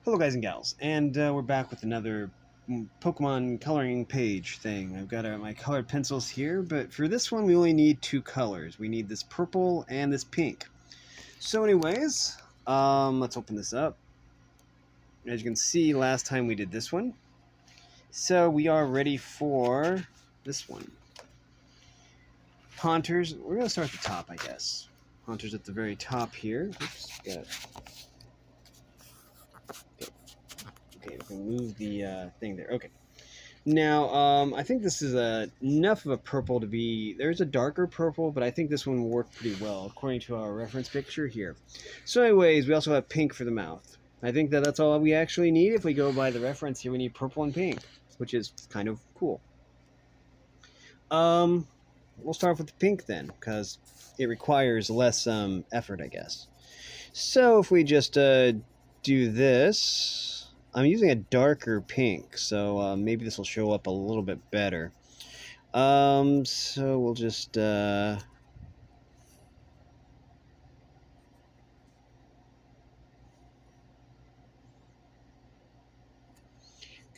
Hello guys and gals, and we're back with another Pokemon coloring page thing. I've got my colored pencils here, but for this one we only need two colors. We need this purple and this pink. So anyways, let's open this up. As you can see, last time we did this one. So we are ready for this one. Haunters, we're going to start at the top, I guess. Haunters at the very top here. Oops, got it. Okay, we can move the thing there. Okay. Now, I think this is enough of a purple to be... There's a darker purple, but I think this one will work pretty well, according to our reference picture here. So anyways, we also have pink for the mouth. I think that's all we actually need. If we go by the reference here, we need purple and pink, which is kind of cool. We'll start with the pink then, because it requires less effort, I guess. So if we just do this... I'm using a darker pink, so maybe this will show up a little bit better. So we'll just... Okay,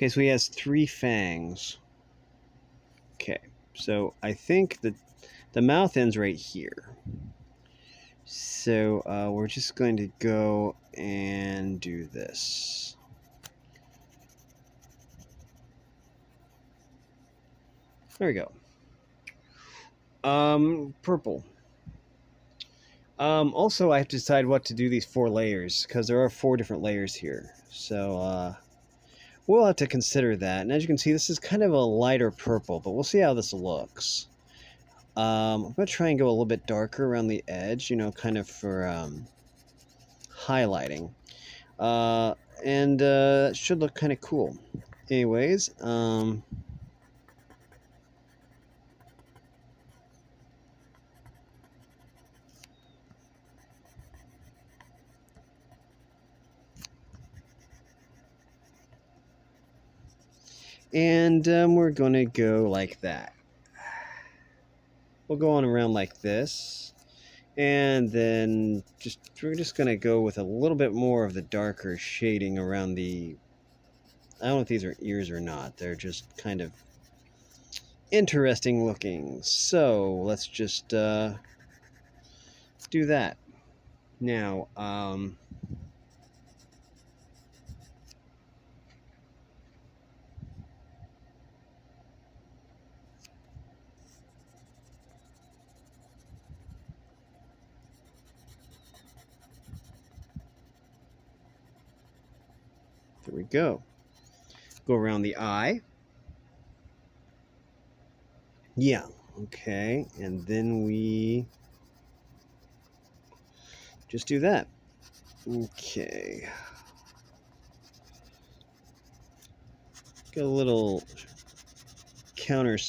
so he has 3 fangs. Okay, so I think that the mouth ends right here. So we're just going to go and do this. There we go. Purple. Also, I have to decide what to do these 4 layers, because there are 4 different layers here. So, we'll have to consider that. And as you can see, this is kind of a lighter purple, but we'll see how this looks. I'm going to try and go a little bit darker around the edge, you know, kind of for highlighting. And it should look kind of cool. Anyways, and we're going to go like that. We'll go on around like this. And then we're just going to go with a little bit more of the darker shading around the... I don't know if these are ears or not. They're just kind of interesting looking. So let's just do that. Now, there we go. Go around the eye. Yeah, okay. And then we just do that. Okay. Got a little counter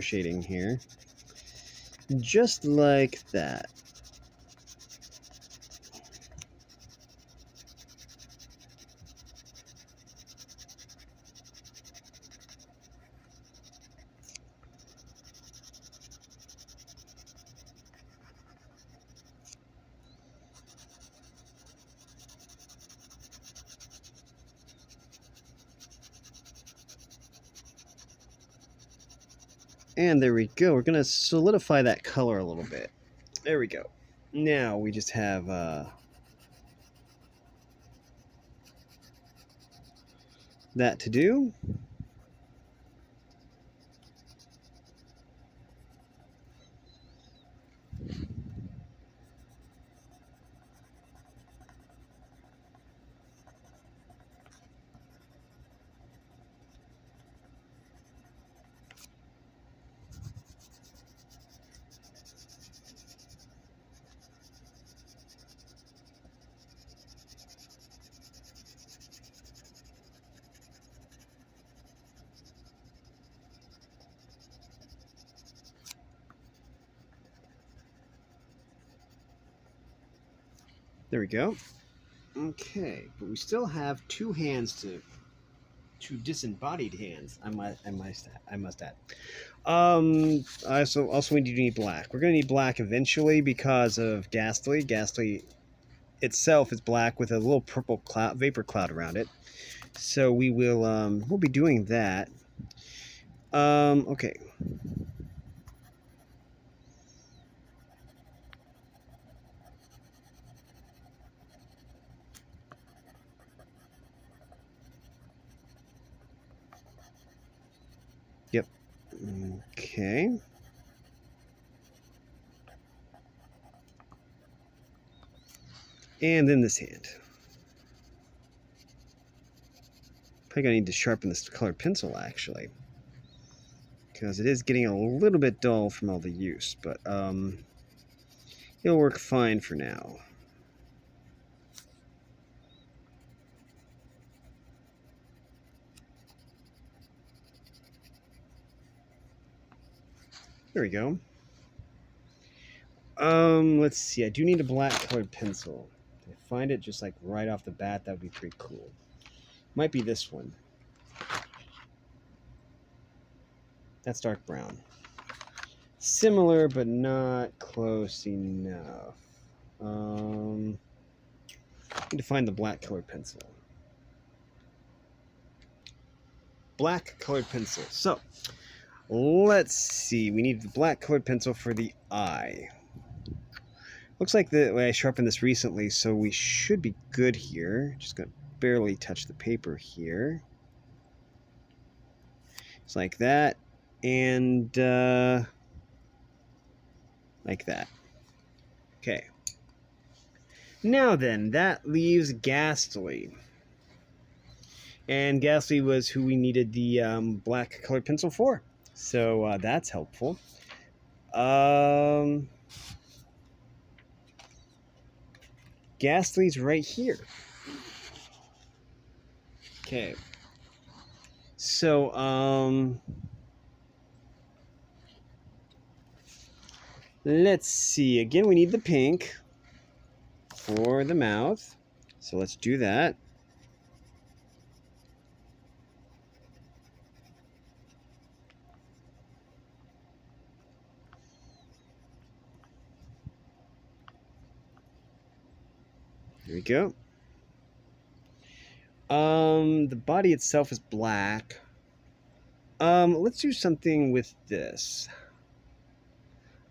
shading here. Just like that. And there we go. We're going to solidify that color a little bit. There we go. Now we just have that to do. There we go. Okay, but we still have 2 hands to... 2 disembodied hands. I must add. Also we need black. We're gonna need black eventually because of Ghastly. Ghastly itself is black with a little purple cloud, vapor cloud around it. So we will we'll be doing that. Okay. Yep. Okay. And then this hand. Probably gonna need to sharpen this colored pencil actually, because it is getting a little bit dull from all the use, but it'll work fine for now. There we go. Let's see. I do need a black colored pencil. If I find it just like right off the bat, that would be pretty cool. Might be this one. That's dark brown. Similar, but not close enough. Need to find the black colored pencil. Black colored pencil. So, let's see. We need the black colored pencil for the eye. Looks like the way I sharpened this recently, so we should be good here. Just gonna barely touch the paper here. Just like that. And like that. Okay. Now then, that leaves Ghastly. And Ghastly was who we needed the black colored pencil for. So that's helpful. Ghastly's right here. Okay. So, let's see. Again, we need the pink for the mouth. So let's do that. There we go. The body itself is black. Let's do something with this.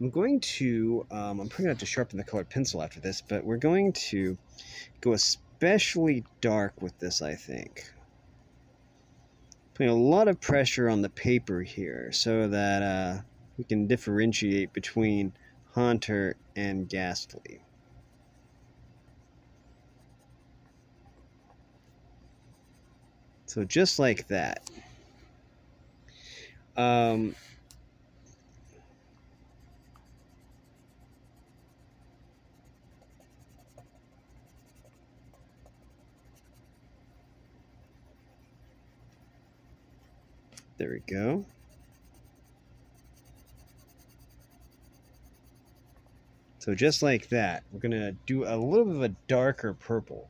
I'm going to, I'm probably going to have to sharpen the colored pencil after this, but we're going to go especially dark with this, I think. Putting a lot of pressure on the paper here so that we can differentiate between Haunter and Ghastly. So just like that. There we go. So just like that, we're going to do a little bit of a darker purple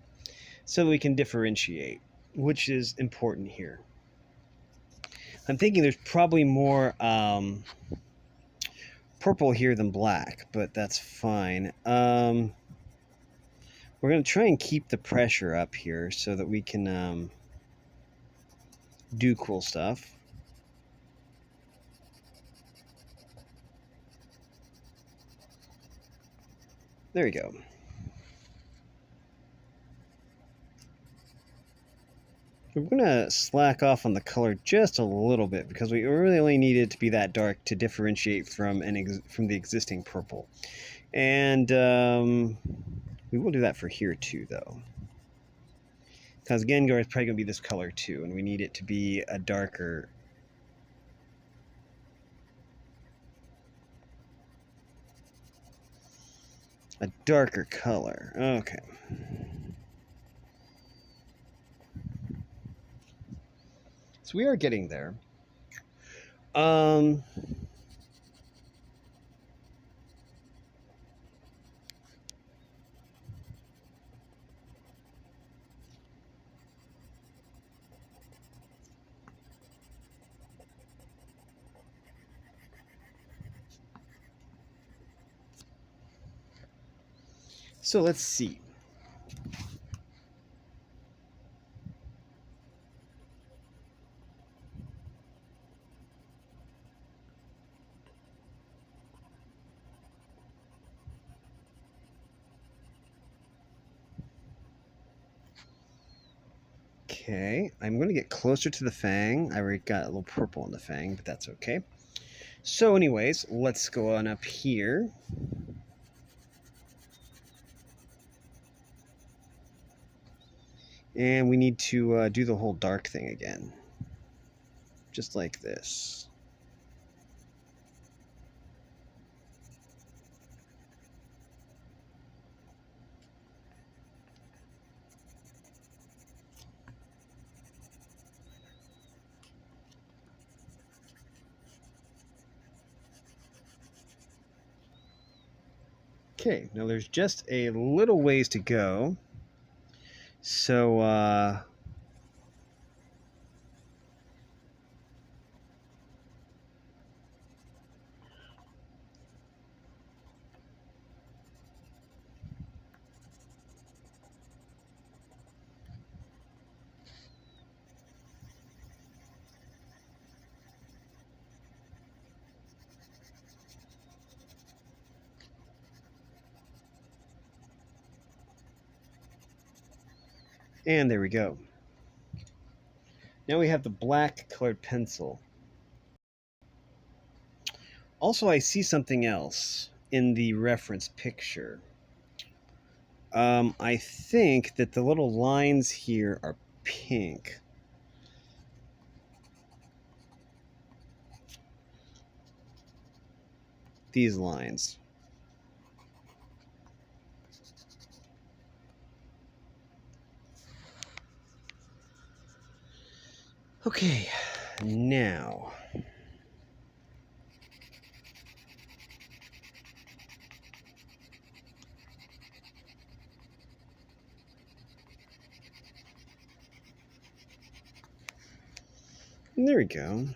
so we can differentiate, which is important here. I'm thinking there's probably more purple here than black, but that's fine. We're going to try and keep the pressure up here so that we can do cool stuff. There we go. We're going to slack off on the color just a little bit because we really only need it to be that dark to differentiate from the existing purple. And we will do that for here too, though. Because Gengar is probably going to be this color too, and we need it to be a darker color. Okay. So we are getting there. So let's see. Okay, I'm going to get closer to the fang. I already got a little purple in the fang, but that's okay. So anyways, let's go on up here. And we need to do the whole dark thing again. Just like this. Okay, now there's just a little ways to go. So, and there we go. Now we have the black colored pencil. Also, I see something else in the reference picture. I think that the little lines here are pink. These lines. Okay, now. There we go.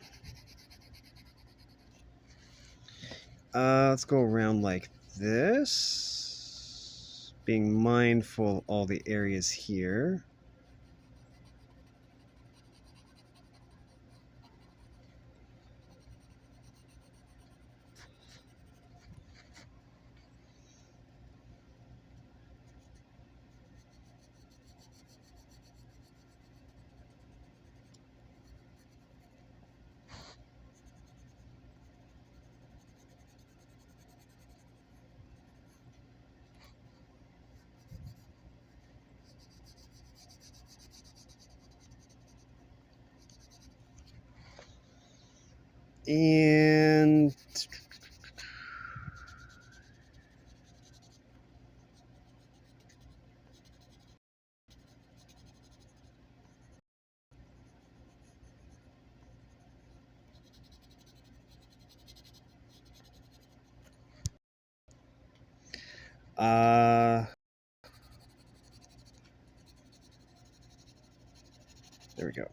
Let's go around like this. Being mindful of all the areas here. And there we go.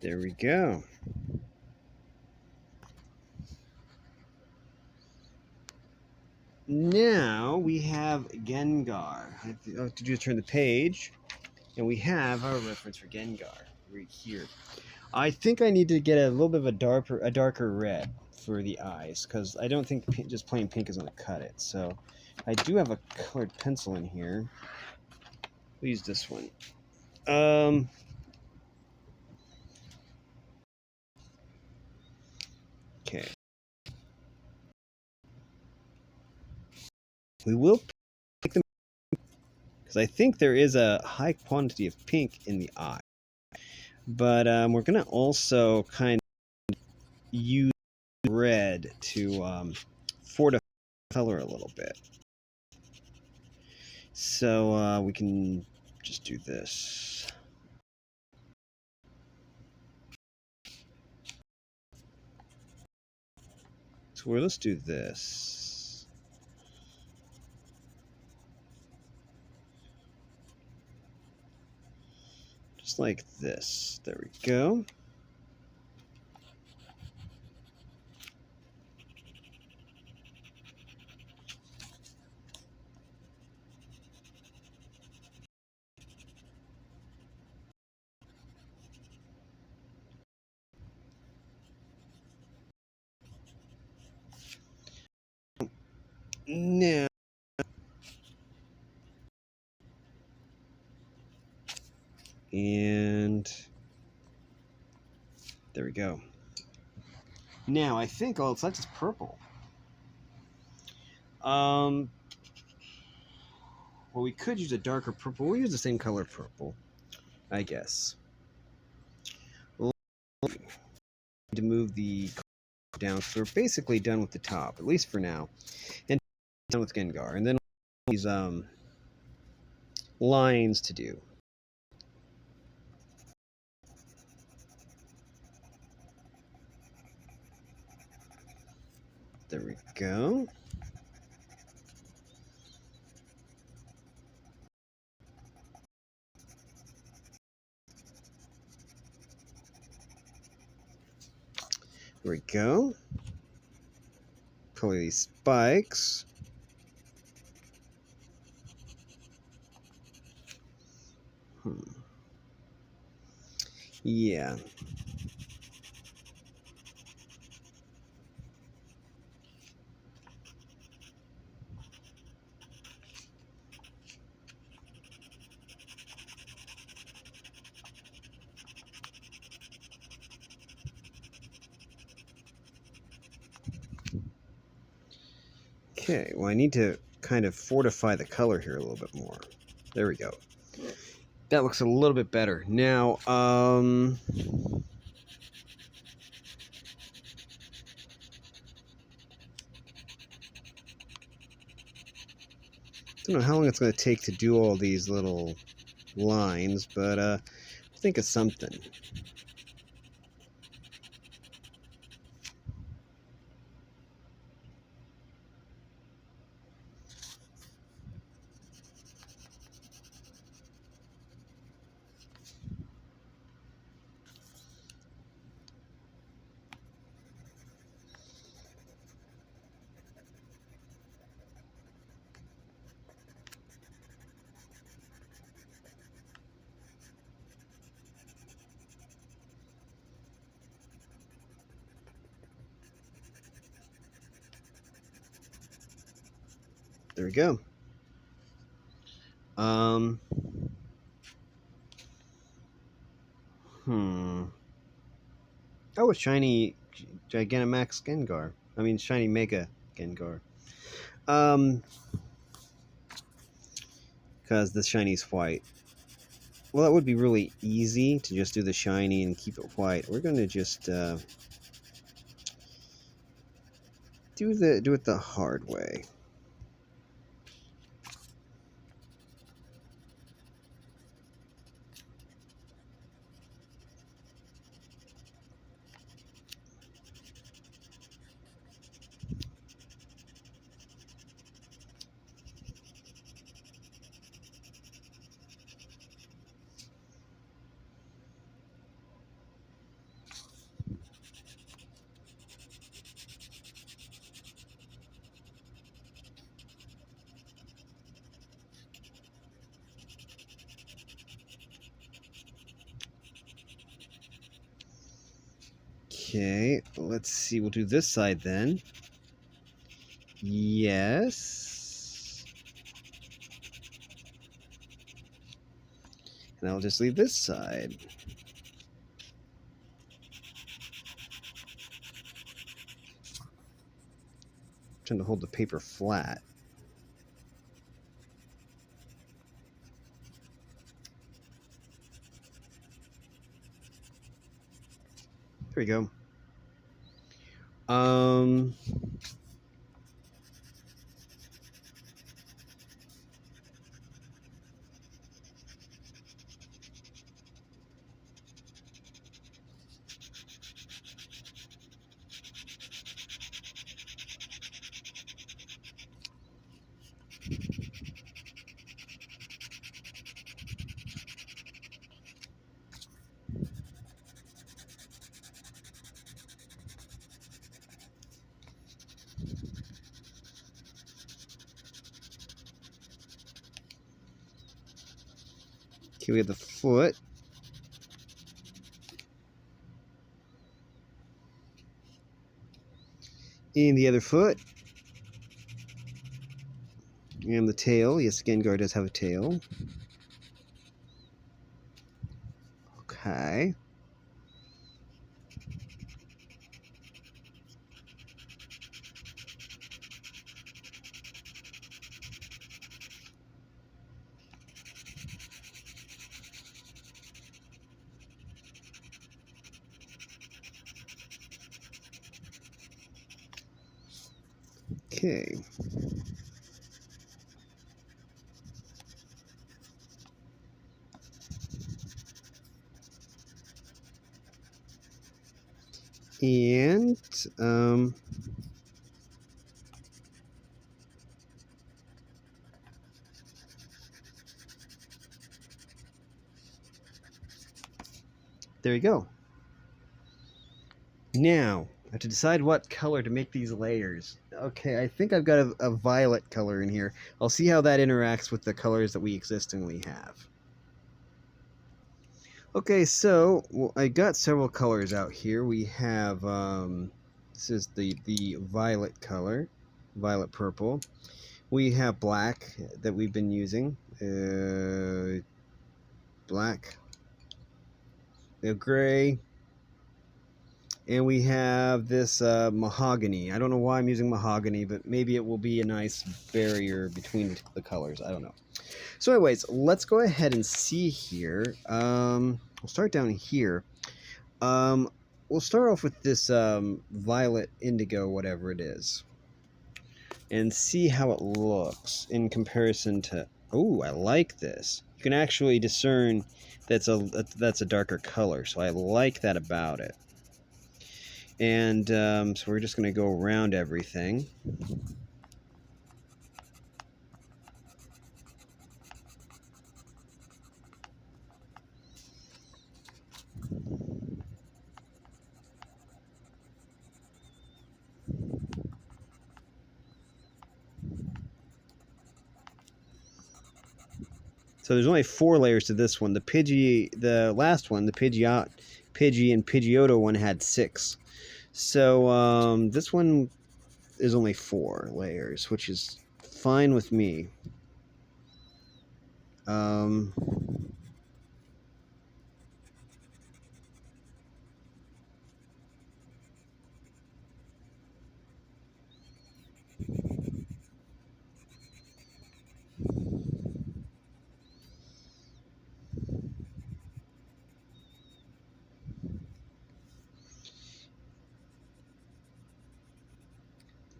There we go. Now we have Gengar. I have to do is turn the page, and we have our reference for Gengar right here. I think I need to get a little bit of a darker red for the eyes, because I don't think just plain pink is going to cut it. So I do have a colored pencil in here. We'll use this one. Okay. We will pick them because I think there is a high quantity of pink in the eye. But we're going to also kind of use red to fortify the color a little bit. So we can just do this. So let's do this. Just like this. There we go. Now, and there we go. Now, I think all it's left is purple. Well, we could use a darker purple. We'll use the same color purple, I guess. We'll need to move the down, so we're basically done with the top, at least for now, and done with Gengar, and then these lines to do. There we go. There we go. Color these spikes. Yeah. Okay, well, I need to kind of fortify the color here a little bit more. There we go. That looks a little bit better. Now, don't know how long it's going to take to do all these little lines, but think of something. There we go. Oh, a shiny Gigantamax Gengar. I mean, shiny Mega Gengar. Because the shiny's white. Well, that would be really easy to just do the shiny and keep it white. We're going to just do it the hard way. Okay, let's see. We'll do this side then. Yes. And I'll just leave this side. Trying to hold the paper flat. There we go. Okay, we have the foot. And the other foot. And the tail, yes, Gengar does have a tail. Okay. Okay. And there you go. Now, I have to decide what color to make these layers. Okay, I think I've got a violet color in here. I'll see how that interacts with the colors that we existingly have. Okay, so I got several colors out here. We have this is the violet color, violet purple. We have black that we've been using, black, gray, and we have this mahogany. I don't know why I'm using mahogany, but maybe it will be a nice barrier between the colors. I don't know. So anyways, let's go ahead and see here. We'll start down here. We'll start off with this violet indigo, whatever it is, and see how it looks in comparison to... Oh, I like this. You can actually discern that's a darker color, so I like that about it. And so we're just going to go around everything. So there's only 4 layers to this one. The last one, the Pidgey and Pidgeotto one had 6. So this one is only 4 layers, which is fine with me.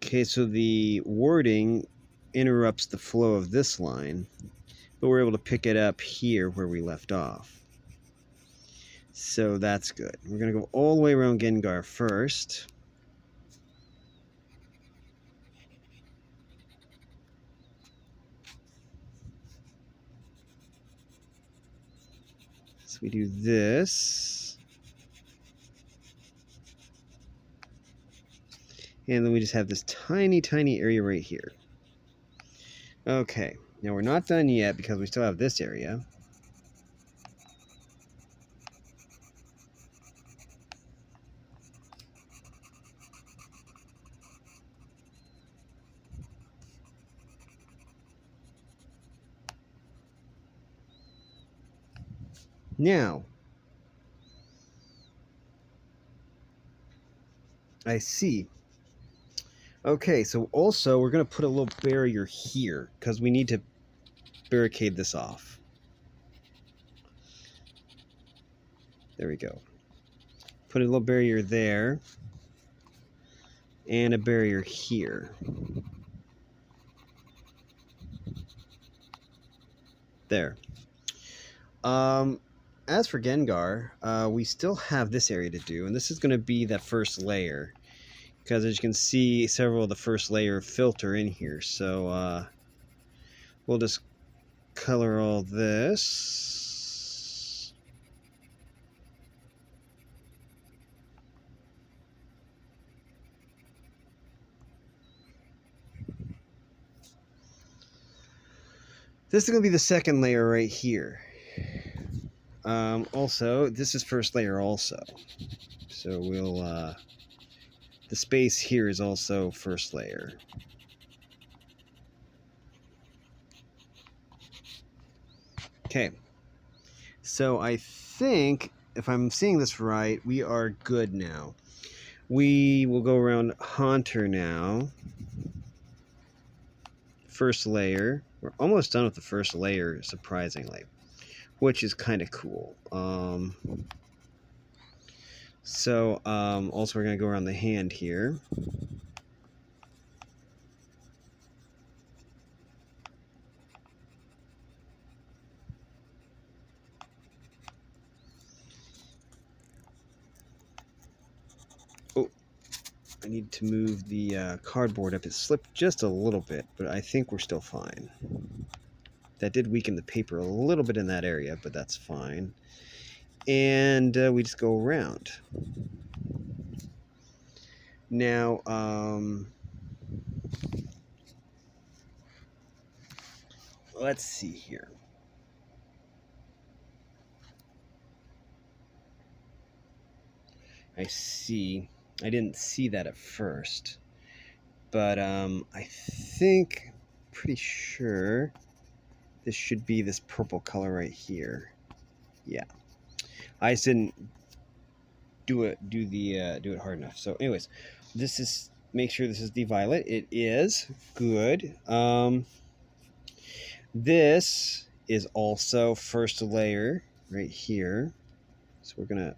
Okay, so the wording interrupts the flow of this line, but we're able to pick it up here where we left off. So that's good. We're going to go all the way around Gengar first. So we do this. And then we just have this tiny, tiny area right here. Okay, now we're not done yet because we still have this area. Now, I see. Okay, so also we're going to put a little barrier here because we need to barricade this off. There we go. Put a little barrier there and a barrier here. There. As for Gengar, we still have this area to do, and this is going to be that first layer. Because as you can see, several of the first layer filter in here. So we'll just color all this. This is going to be the second layer right here. Also, this is first layer also. So we'll... the space here is also first layer. Okay. So I think, if I'm seeing this right, we are good now. We will go around Haunter now. First layer. We're almost done with the first layer, surprisingly, which is kind of cool. Also we're going to go around the hand here. Oh, I need to move the cardboard up. It slipped just a little bit, but I think we're still fine. That did weaken the paper a little bit in that area, but that's fine. And we just go around. Now, let's see here. I see. I didn't see that at first. But I think, pretty sure, this should be this purple color right here. Yeah. I just didn't do it hard enough. So anyways, this is, make sure this is the violet. It is. Good. This is also first layer right here. So we're going to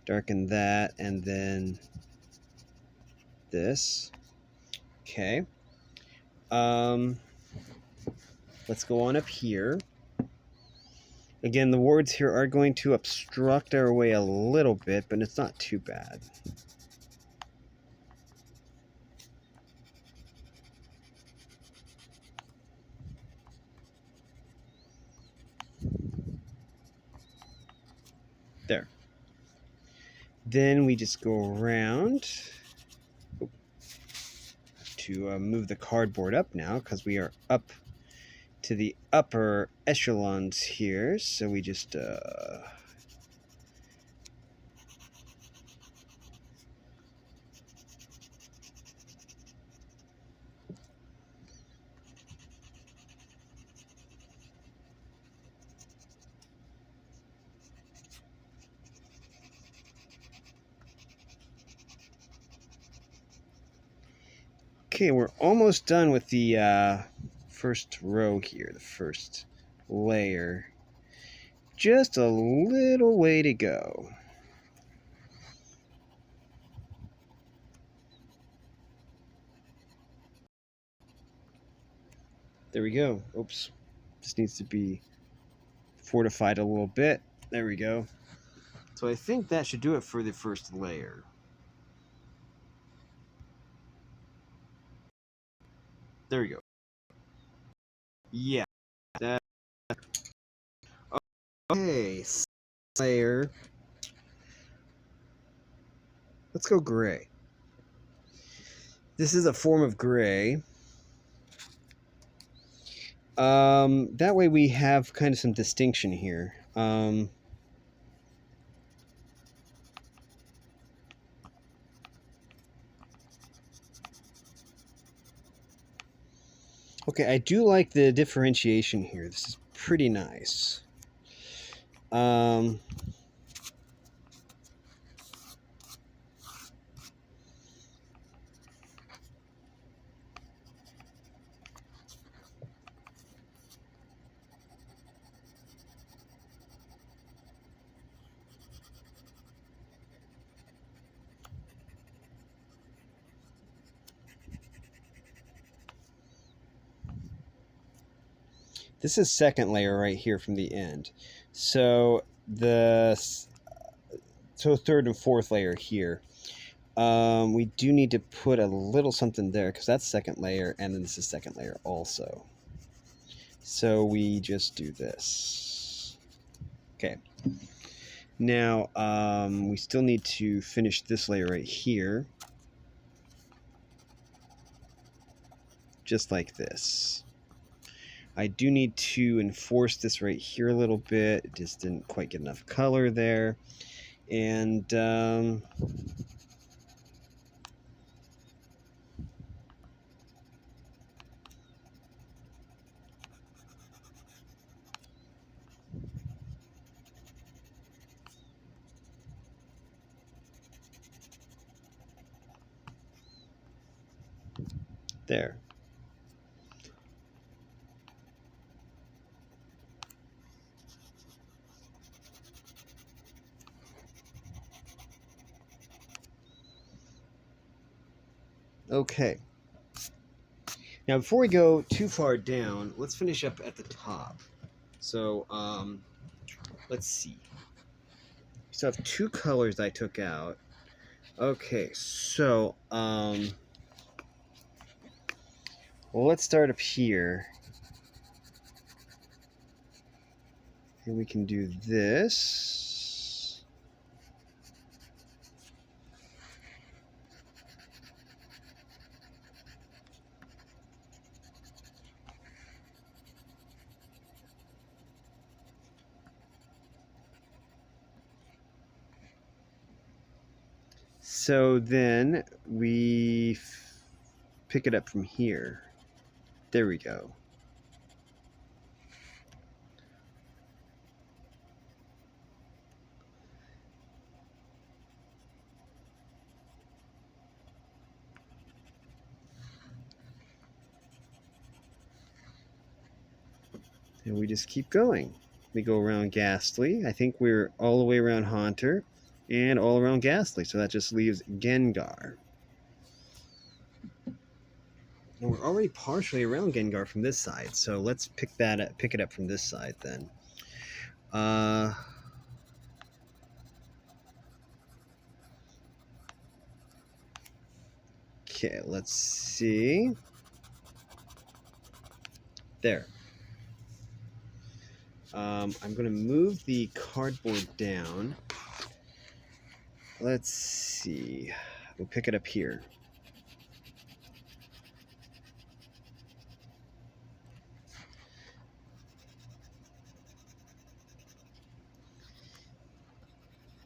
darken that, and then this. Okay. Let's go on up here. Again, the words here are going to obstruct our way a little bit, but it's not too bad. There. Then we just go around to move the cardboard up now, because we are up to the upper echelons here. So we just okay, we're almost done with the first row here, the first layer. Just a little way to go. There we go. Oops. This needs to be fortified a little bit. There we go. So I think that should do it for the first layer. There we go. Yeah. That. Okay. Layer. Let's go gray. This is a form of gray. That way we have kind of some distinction here. Okay, I do like the differentiation here. This is pretty nice. This is second layer right here from the end. So third and fourth layer here. We do need to put a little something there, because that's second layer, and then this is second layer also. So we just do this. Okay. Now, we still need to finish this layer right here. Just like this. I do need to enforce this right here a little bit. It just didn't quite get enough color there. And There. Okay. Now, before we go too far down, let's finish up at the top. So, let's see. So I have two colors I took out. Okay, so, well, let's start up here. And we can do this. So then we pick it up from here. There we go. And we just keep going. We go around Ghastly. I think we're all the way around Haunter and all around Ghastly. So that just leaves Gengar. And we're already partially around Gengar from this side. So let's pick it up from this side then. Okay, let's see. There. I'm going to move the cardboard down. Let's see. We'll pick it up here.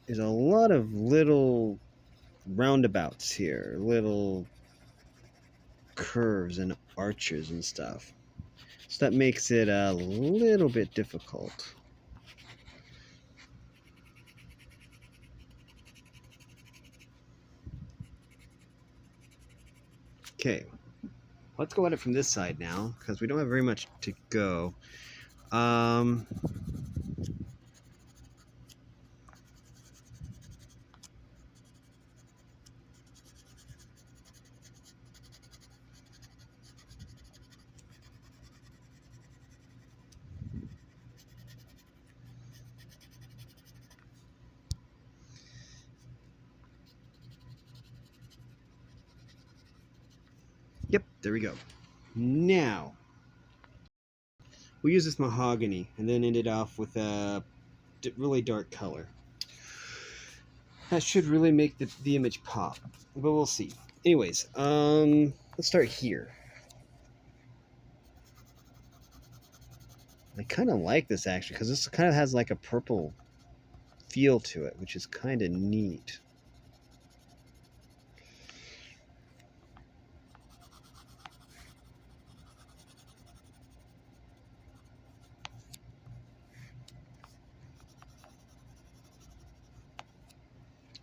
There's a lot of little roundabouts here, little curves and arches and stuff. So that makes it a little bit difficult. Okay, let's go at it from this side now, because we don't have very much to go. Yep, there we go. Now, we'll use this mahogany and then end it off with a really dark color. That should really make the image pop, but we'll see. Anyways, let's start here. I kind of like this actually because this kind of has like a purple feel to it, which is kind of neat.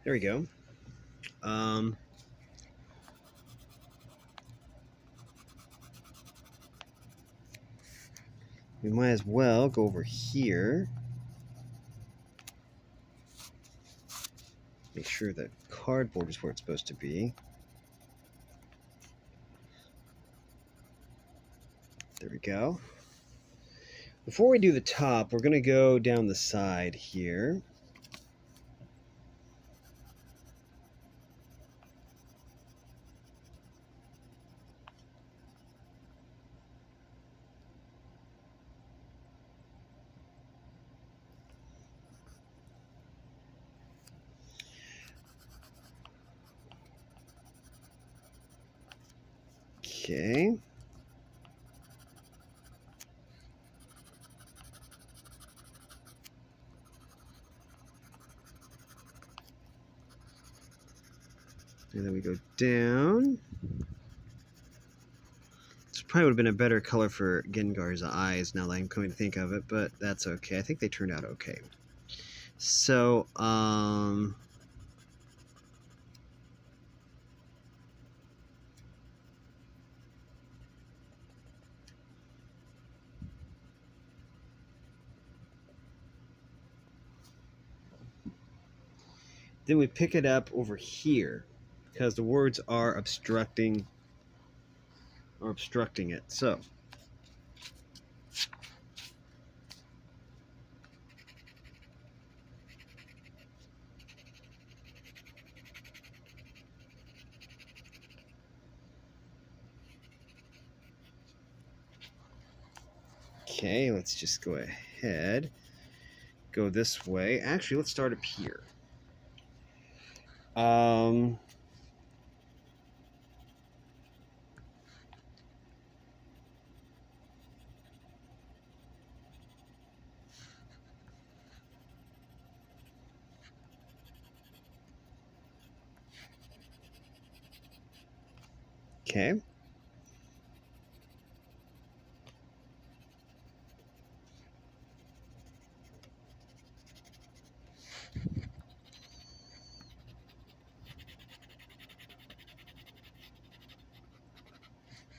There we go. We might as well go over here. Make sure that cardboard is where it's supposed to be. There we go. Before we do the top, we're going to go down the side here. Okay. And then we go down. This probably would have been a better color for Gengar's eyes now that I'm coming to think of it, but that's okay. I think they turned out okay. So, Then we pick it up over here because the words are obstructing it. So okay, let's just go ahead, go this way. Actually, let's start up here. Okay.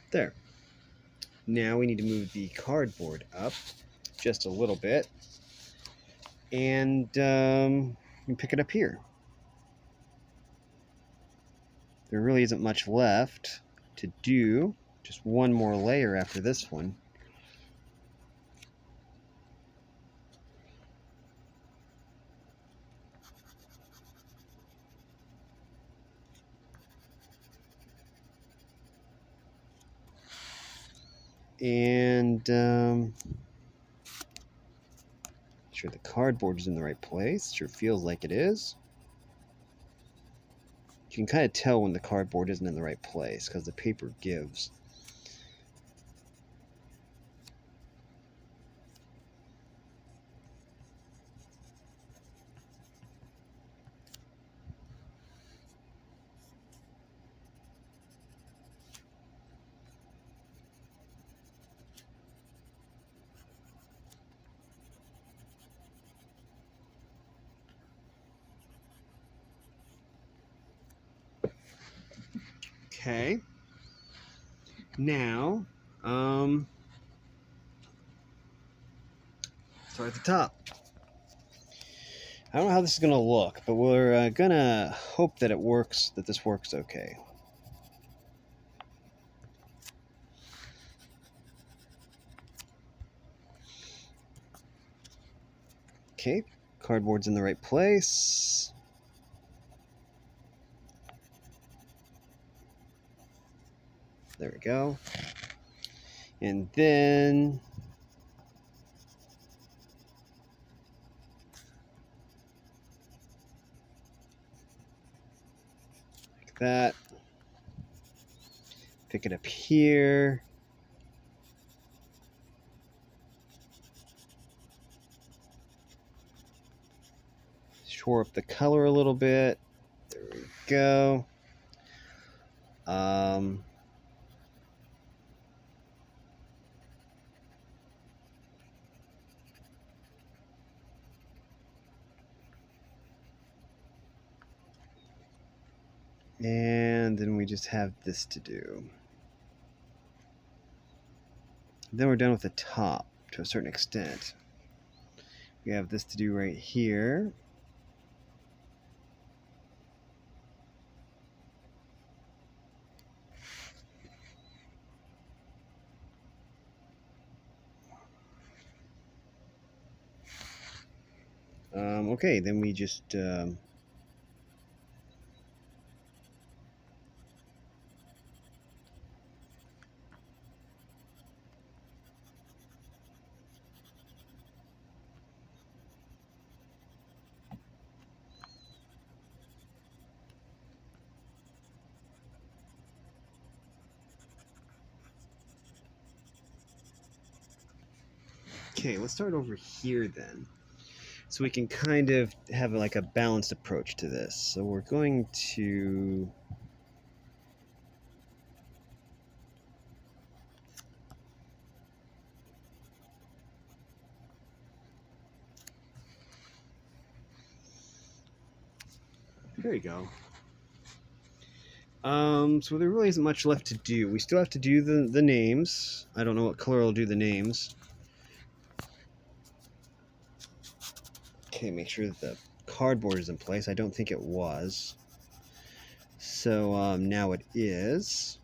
There. Now we need to move the cardboard up just a little bit, and pick it up here. There really isn't much left to do. Just one more layer after this one. And sure the cardboard is in the right place. Sure feels like it is. You can kind of tell when the cardboard isn't in the right place because the paper gives. Okay. Now, start at the top. I don't know how this is going to look, but we're going to hope that this works okay. Okay, cardboard's in the right place. There we go. And then like that. Pick it up here. Shore up the color a little bit. There we go. And then we just have this to do. Then we're done with the top to a certain extent. We have this to do right here. Okay, then we just okay, let's start over here then. So we can kind of have like a balanced approach to this. So we're going to there you go. So there really isn't much left to do. We still have to do the names. I don't know what color will do the names. Okay, make sure that the cardboard is in place. I don't think it was. So now it is.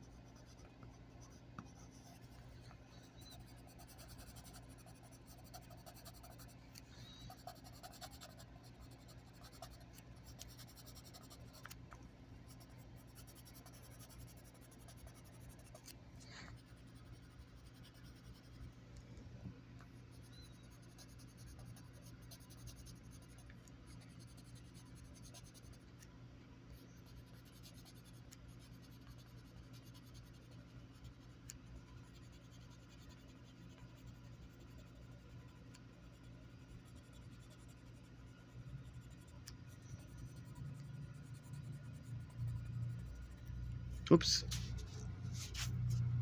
Oops.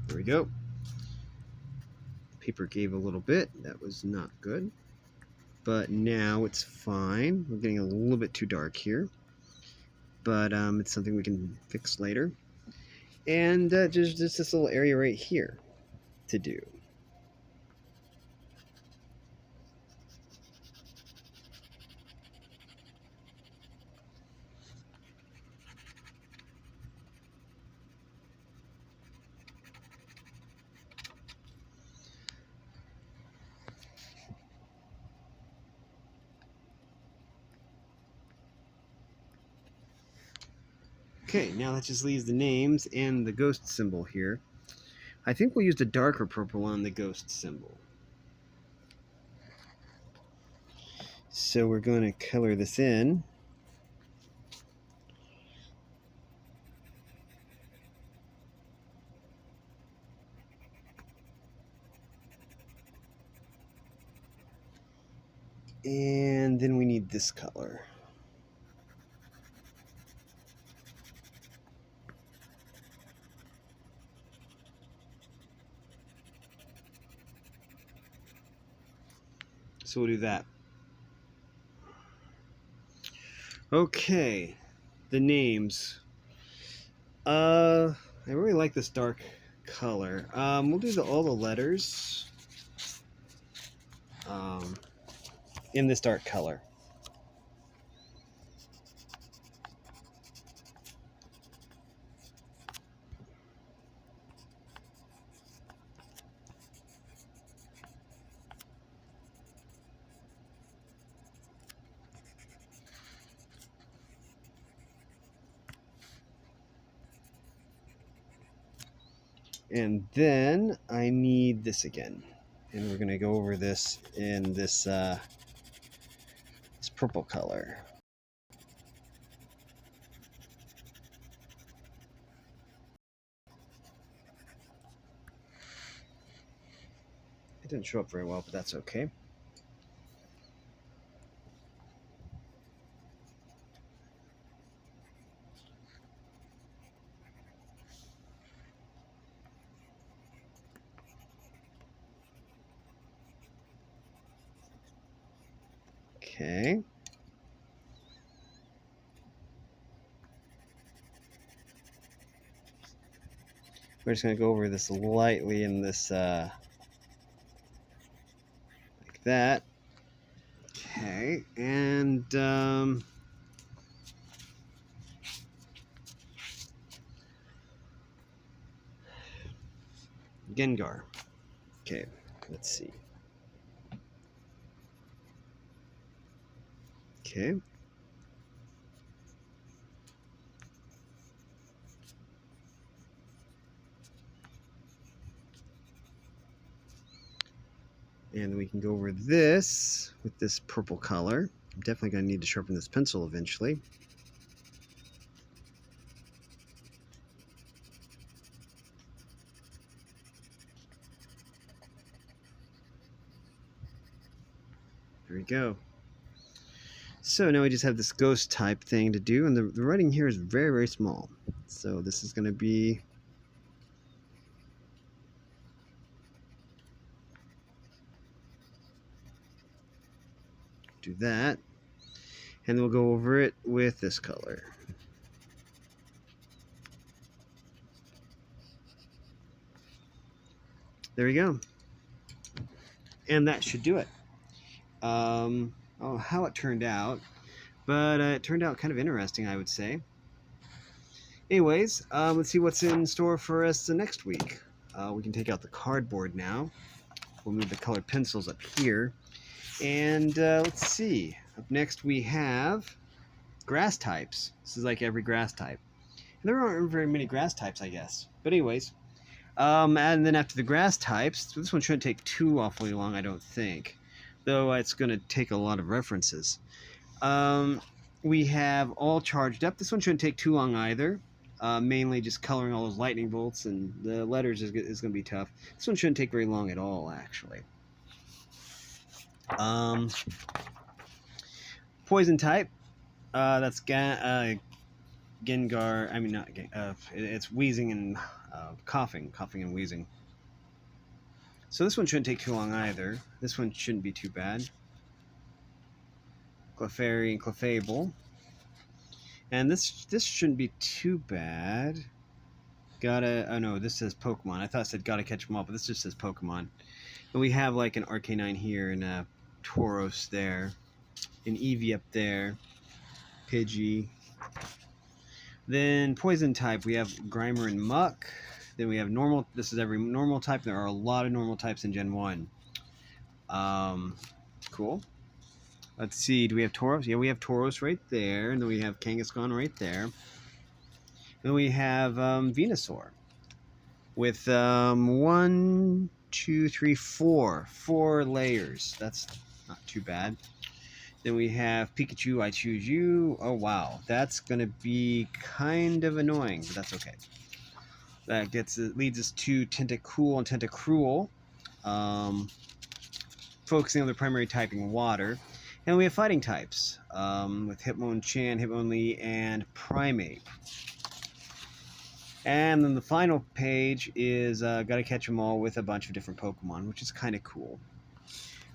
There we go. Paper gave a little bit. That was not good. But now it's fine. We're getting a little bit too dark here. But it's something we can fix later. And there's just this little area right here to do. Okay, now that just leaves the names and the ghost symbol here. I think we'll use the darker purple on the ghost symbol. So we're going to color this in. And then we need this color. So we'll do that. Okay, the names. I really like this dark color. We'll do all the letters in this dark color. And then I need this again. And we're going to go over this in this, this purple color. It didn't show up very well, but that's okay. Okay. We're just going to go over this lightly in this, like that. Okay, and Gengar. Okay, let's see. Okay. And we can go over this with this purple color. I'm definitely going to need to sharpen this pencil eventually. There we go. So now we just have this ghost type thing to do, and the writing here is very, very small. So this is going to be do that, and then we'll go over it with this color. There we go. And that should do it. How it turned out. But it turned out kind of interesting, I would say. Anyways, let's see what's in store for us the next week. We can take out the cardboard now. We'll move the colored pencils up here. And let's see. Up next we have grass types. This is like every grass type. And there aren't very many grass types, I guess. But anyways, and then after the grass types, this one shouldn't take too awfully long, I don't think. Though it's going to take a lot of references. We have all charged up. This one shouldn't take too long either. Mainly just coloring all those lightning bolts, and the letters is going to be tough. This one shouldn't take very long at all, actually. Poison type. That's Gengar. I mean, not it's wheezing and coughing and wheezing. So this one shouldn't take too long either. This one shouldn't be too bad. Clefairy and Clefable. And this shouldn't be too bad. Oh no, this says Pokemon. I thought it said gotta catch them all, but this just says Pokemon. And we have like an Arcanine here and a Tauros there. An Eevee up there. Pidgey. Then Poison type, we have Grimer and Muck. Then we have normal. This is every normal type. There are a lot of normal types in Gen 1. Cool. Let's see. Do we have Tauros? Yeah, we have Tauros right there. And then we have Kangaskhan right there. And then we have Venusaur. With 1, 2, 3, 4. 4 layers. That's not too bad. Then we have Pikachu, I Choose You. Oh, wow. That's going to be kind of annoying, but that's okay. That leads us to Tentacool and Tentacruel. Focusing on the primary typing, water. And we have fighting types with Hitmonchan, Hitmonlee, and Primeape. And then the final page is Gotta Catch 'Em All with a bunch of different Pokemon, which is kind of cool.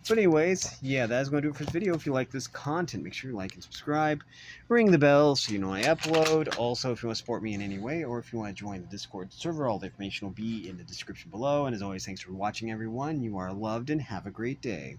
But anyways, yeah, that's going to do it for this video. If you like this content, make sure you like and subscribe. Ring the bell so you know I upload. Also, if you want to support me in any way, or if you want to join the Discord server, all the information will be in the description below. And as always, thanks for watching, everyone. You are loved, and have a great day.